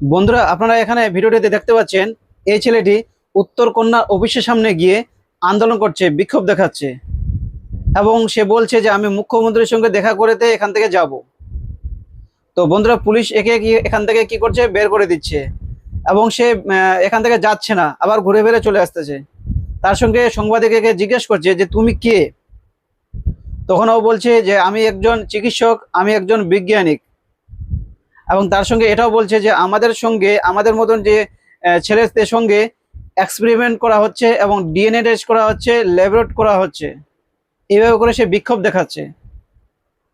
বন্ধুরা, আপনারা এখানে ভিডিওটিতে দেখতে পাচ্ছেন এই ছেলেটি উত্তর কন্যা অফিসের সামনে গিয়ে আন্দোলন করছে, বিক্ষোভ দেখাচ্ছে এবং সে বলছে যে আমি মুখ্যমন্ত্রীর সঙ্গে দেখা করতে এখান থেকে যাব। তো বন্ধুরা, পুলিশ একে এখান থেকে কি করছে, বের করে দিচ্ছে এবং সে এখান থেকে যাচ্ছে না, আবার ঘুরে ফিরে চলে আসতেছে। তার সঙ্গে সাংবাদিককে জিজ্ঞেস করছে যে তুমি কে। তখন ও বলছে যে আমি একজন চিকিৎসক, আমি একজন বৈজ্ঞানিক। এবং তার সঙ্গে এটাও বলছে যে আমাদের মতন যে ছেলেদের সঙ্গে এক্সপেরিমেন্ট করা হচ্ছে এবং ডিএনএ টেস্ট করা হচ্ছে, ল্যাবরেটরি করা হচ্ছে। এইভাবে করে সে বিক্ষোভ দেখাচ্ছে।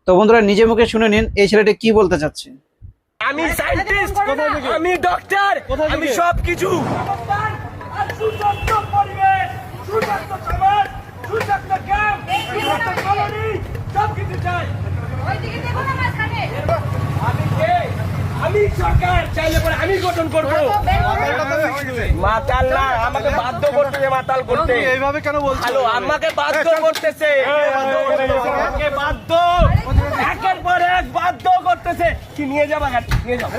তো বন্ধুরা, নিজে মুখে শুনে নিন এই ছেলেটি কি বলতে চাচ্ছে। আমি সায়েন্টিস্ট, আমি ডক্টর, আমি সবকিছু। সুশান্ত পরিবেশ, সুশান্ত সমাজ, সুশান্ত গ্রাম, সুশান্ত কলোনি, সবকিছু চাই। আমি কে? আমি সরকার চাইলে পরে আমি গঠন করবো। মাতাল না, আমাকে বাধ্য করতেছে মাতাল করতে। এইভাবে কেন বলছো? হ্যালো, আমাকে বাধ্য করতেছে, আমাকে বাধ্য, একের পর এক বাধ্য করতেছে। কি নিয়ে যাবা? নিয়ে যাও,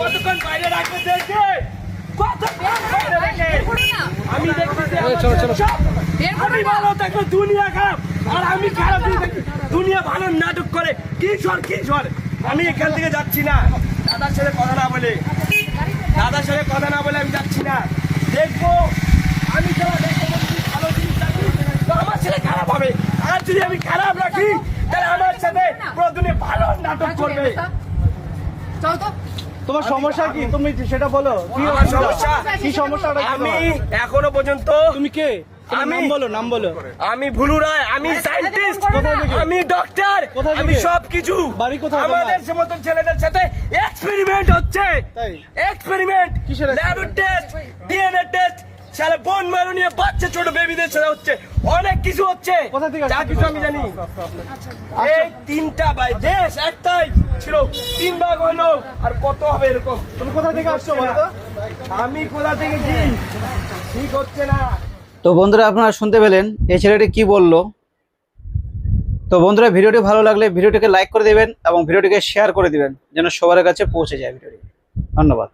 কতক্ষণ বাইরে রাখবে দেখে, আমি আমি ভালো থাকবো, দুনিয়া খারাপ আর আমি খারাপ। দুনিয়া ভালো নাটক করে, কিশোর। আমি এখান থেকে যাচ্ছি না, দাদার সাথে কথা না বলে আমি যাচ্ছি না। দেখবো আমি ভালো জিনিস রাখি তো আমার ছেলে খারাপ হবে, আর যদি আমি খারাপ রাখি তাহলে আমার সাথে পুরো দুনিয়া ভালো নাটক করবে। তোমার সমস্যা কি? তুমি সেটা বলো। আমার সমস্যা কি সমস্যাটা? আমি এখনো পর্যন্ত, তুমি কে? নাম বলো। আমি ভুলু রায়, আমি সায়েন্টিস্ট, আমি ডক্টর, আমি সবকিছু। বাড়ি কোথায়? আমাদের মতন ছেলেদের সাথে এক্সপেরিমেন্ট হচ্ছে। Experiment, laboratory test, DNA test, সারা বোন ম্যারো নিয়ে বাচ্চা ছোট বেবিদের সাথে হচ্ছে, অনেক কিছু হচ্ছে। যা কিছু আমি জানি। এই তিনটা ভাই দেশ একটাই ছিল, 3 ভাগ হলো, আর কত হবে এরকম? তুমি কোথা থেকে আসছো বলো? আমি কোথা থেকে কি ঠিক হচ্ছে না। তো বন্ধুরা, আপনারা শুনতে পেলেন এই ছেলেটি কি বলল। তো বন্ধুরা, ভিডিওটি ভালো লাগলে ভিডিওটিকে লাইক করে দেবেন এবং ভিডিওটিকে শেয়ার করে দিবেন যেন সবার কাছে পৌঁছে যায় ভিডিওটি। ধন্যবাদ।